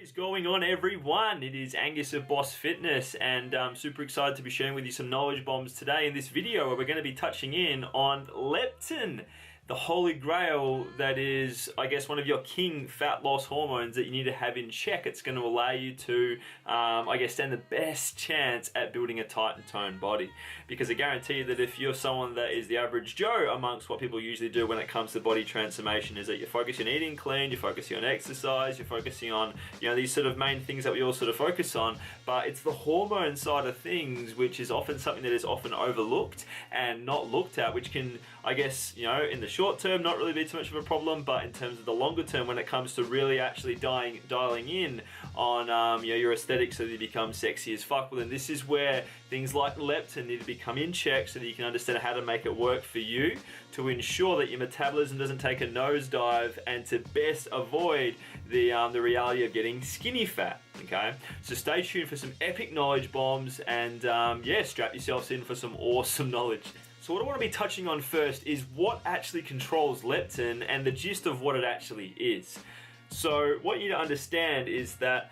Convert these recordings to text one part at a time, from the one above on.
is going on, everyone? It is Angus of Boss Fitness, and I'm super excited to be sharing with you some knowledge bombs today in this video where we're going to be touching in on leptin, the holy grail that is, I guess, one of your king fat loss hormones that you need to have in check. It's going to allow you to, I guess, stand the best chance at building a tight and toned body. Because I guarantee you that if you're someone that is the average Joe amongst what people usually do when it comes to body transformation, is that you're focusing on eating clean, you're focusing on exercise, you're focusing on, these sort of main things that we all sort of focus on, but it's the hormone side of things which is often something that is often overlooked and not looked at, which can, I guess, in the short term not really be too much of a problem, but in terms of the longer term, when it comes to really actually dialing in on your aesthetics so that you become sexy as fuck, well then this is where things like leptin need to become in check so that you can understand how to make it work for you to ensure that your metabolism doesn't take a nosedive and to best avoid the reality of getting skinny fat. Okay, so stay tuned for some epic knowledge bombs and strap yourselves in for some awesome knowledge. So what I want to be touching on first is what actually controls leptin and the gist of what it actually is. So what you need to understand is that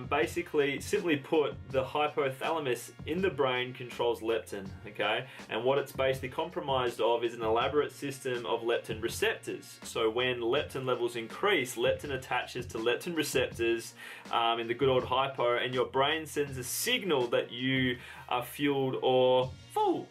basically, simply put, the hypothalamus in the brain controls leptin, okay? And what it's basically comprised of is an elaborate system of leptin receptors. So when leptin levels increase, leptin attaches to leptin receptors in the good old hypo, and your brain sends a signal that you are fueled or full,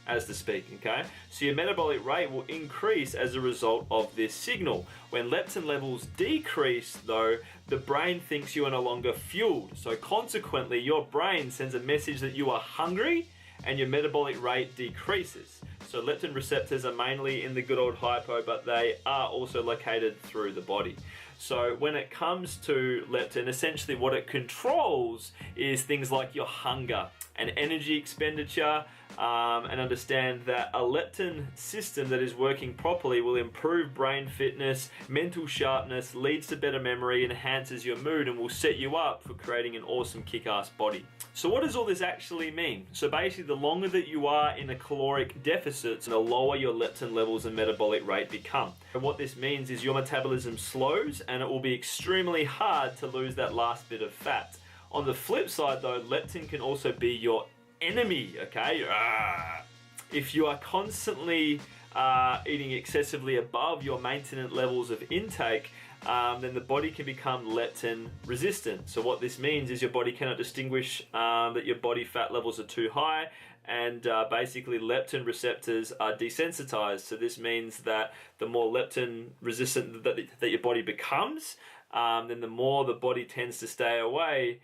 as to speak, okay? So your metabolic rate will increase as a result of this signal. When leptin levels decrease though, the brain thinks you are no longer fueled. So consequently, your brain sends a message that you are hungry and your metabolic rate decreases. So leptin receptors are mainly in the good old hypo, but they are also located through the body. So when it comes to leptin, essentially what it controls is things like your hunger and energy expenditure, and understand that a leptin system that is working properly will improve brain fitness, mental sharpness, leads to better memory, enhances your mood, and will set you up for creating an awesome kick-ass body. So what does all this actually mean? So basically, the longer that you are in a caloric deficit, the lower your leptin levels and metabolic rate become. And what this means is your metabolism slows and it will be extremely hard to lose that last bit of fat. On the flip side though, leptin can also be your enemy, okay? If you are constantly eating excessively above your maintenance levels of intake, then the body can become leptin resistant. So what this means is your body cannot distinguish that your body fat levels are too high, and basically leptin receptors are desensitized. So this means that the more leptin resistant that your body becomes, then the more the body tends to stay away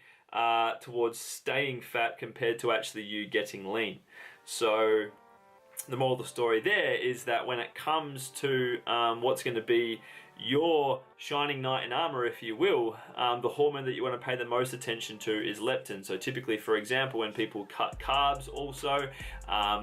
towards staying fat compared to actually you getting lean. So the moral of the story there is that when it comes to what's going to be your shining knight in armor, if you will, the hormone that you want to pay the most attention to is leptin. So typically, for example, when people cut carbs also,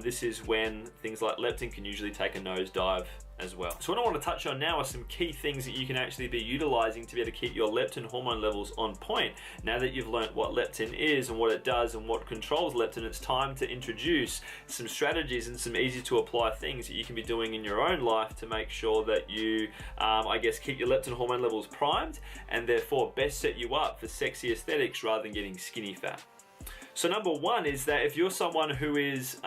this is when things like leptin can usually take a nosedive as well. So what I want to touch on now are some key things that you can actually be utilizing to be able to keep your leptin hormone levels on point. Now that you've learned what leptin is and what it does and what controls leptin, it's time to introduce some strategies and some easy to apply things that you can be doing in your own life to make sure that you, I guess, keep your leptin hormone levels primed and therefore best set you up for sexy aesthetics rather than getting skinny fat. So number one is that if you're someone who is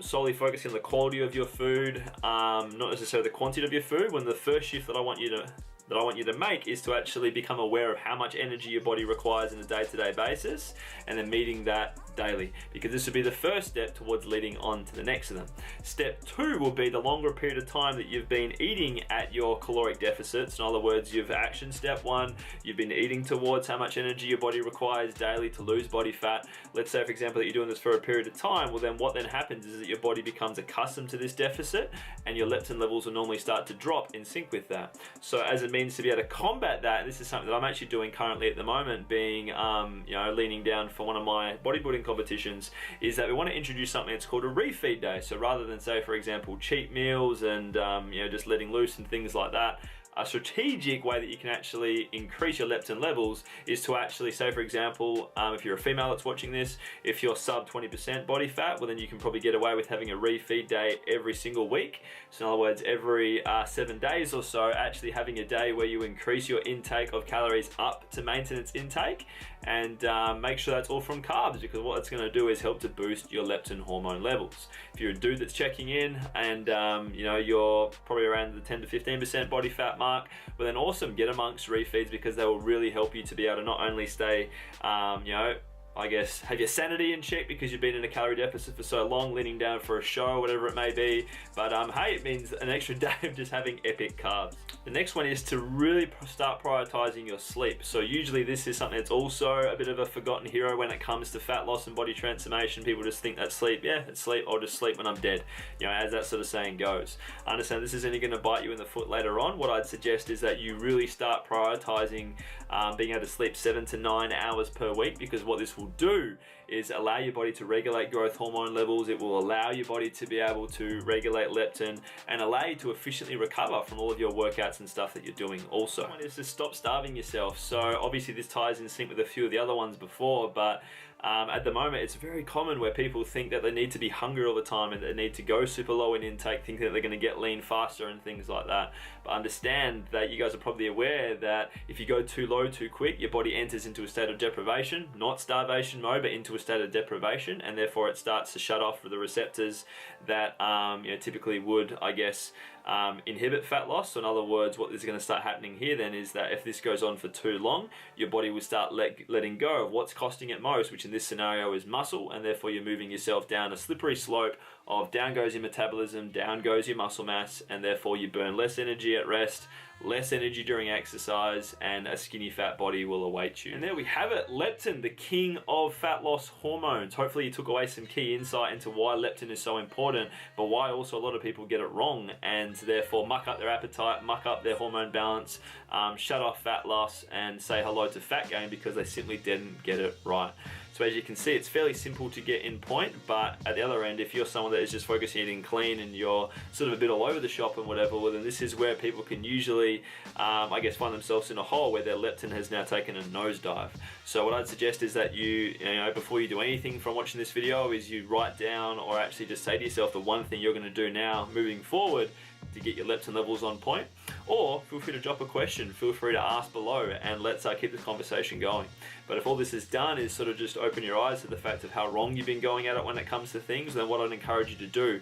solely focusing on the quality of your food, not necessarily the quantity of your food, when the first shift that I want you to make is to actually become aware of how much energy your body requires on a day-to-day basis and then meeting that daily, because this will be the first step towards leading on to the next of them. Step two will be the longer period of time that you've been eating at your caloric deficits. In other words, you've actioned step one, you've been eating towards how much energy your body requires daily to lose body fat. Let's say, for example, that you're doing this for a period of time. Well, then what then happens is that your body becomes accustomed to this deficit and your leptin levels will normally start to drop in sync with that. So as a means to be able to combat that, this is something that I'm actually doing currently at the moment, being leaning down for one of my bodybuilding competitions, is that we want to introduce something that's called a refeed day. So rather than, say, for example, cheat meals and just letting loose and things like that, a strategic way that you can actually increase your leptin levels is to actually say, for example, if you're a female that's watching this, if you're sub 20% body fat, well then you can probably get away with having a refeed day every single week. So in other words, every 7 days or so, actually having a day where you increase your intake of calories up to maintenance intake, and make sure that's all from carbs, because what it's going to do is help to boost your leptin hormone levels. If you're a dude that's checking in and you know, you're probably around the 10 to 15% body fat mark, well then awesome, get amongst refeeds, because they will really help you to be able to not only stay you know, I guess have your sanity in check because you've been in a calorie deficit for so long, leaning down for a show, whatever it may be, but hey, it means an extra day of just having epic carbs. The next one is to really start prioritizing your sleep. So usually this is something that's also a bit of a forgotten hero when it comes to fat loss and body transformation. People just think that sleep, yeah, it's sleep, I'll just sleep when I'm dead, you know, as that sort of saying goes. I understand this is only going to bite you in the foot later on. What I'd suggest is that you really start prioritizing being able to sleep 7 to 9 hours per week, because what this will do is allow your body to regulate growth hormone levels. It will allow your body to be able to regulate leptin and allow you to efficiently recover from all of your workouts and stuff that you're doing also. One is to stop starving yourself. So obviously this ties in sync with a few of the other ones before, but at the moment it's very common where people think that they need to be hungry all the time and they need to go super low in intake, thinking that they're going to get lean faster and things like that. But understand that you guys are probably aware that if you go too low too quick, your body enters into a state of deprivation, not starvation mode, but into a state of deprivation, and therefore it starts to shut off the receptors that you know, typically would, I guess, inhibit fat loss. So in other words, what is going to start happening here then is that if this goes on for too long, your body will start letting go of what's costing it most, which in this scenario is muscle, and therefore you're moving yourself down a slippery slope of down goes your metabolism, down goes your muscle mass, and therefore you burn less energy at rest, less energy during exercise, and a skinny fat body will await you. And there we have it, leptin, the king of fat loss hormones. Hopefully you took away some key insight into why leptin is so important, but why also a lot of people get it wrong and therefore muck up their appetite, muck up their hormone balance, shut off fat loss, and say hello to fat gain because they simply didn't get it right. So as you can see, it's fairly simple to get in point, but at the other end, if you're someone that is just focusing on eating clean and you're sort of a bit all over the shop and whatever, well then this is where people can usually, I guess, find themselves in a hole where their leptin has now taken a nosedive. So what I'd suggest is that you know, before you do anything from watching this video, is you write down or actually just say to yourself the one thing you're going to do now moving forward to get your leptin levels on point, or feel free to drop a question, feel free to ask below, and let's keep this conversation going. But if all this is done is sort of just open your eyes to the fact of how wrong you've been going at it when it comes to things, then what I'd encourage you to do,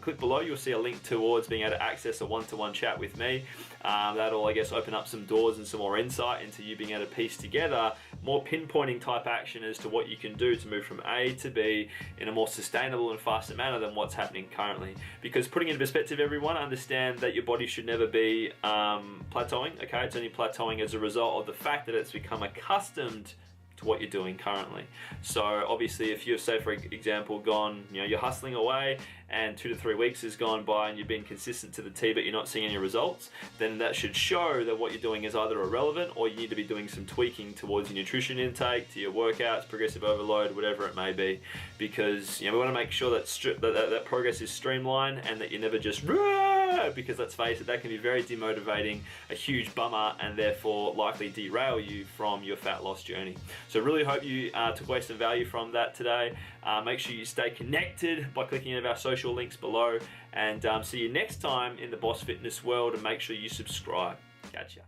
click below, you'll see a link towards being able to access a one-to-one chat with me. That'll, I guess, open up some doors and some more insight into you being able to piece together more pinpointing type action as to what you can do to move from A to B in a more sustainable and faster manner than what's happening currently. Because putting it in perspective, everyone, understand that your body should never be plateauing, okay? It's only plateauing as a result of the fact that it's become accustomed to what you're doing currently. So obviously if you've, say for example, gone, you know, you're hustling away and 2 to 3 weeks has gone by and you've been consistent to the T but you're not seeing any results, then that should show that what you're doing is either irrelevant or you need to be doing some tweaking towards your nutrition intake, to your workouts, progressive overload, whatever it may be. Because, you know, we want to make sure that that progress is streamlined and that you never just, because let's face it, that can be very demotivating, a huge bummer, and therefore likely derail you from your fat loss journey. So really hope you took away some value from that today. Make sure you stay connected by clicking any of our social links below, and see you next time in the Boss Fitness world, and make sure you subscribe. Catch ya.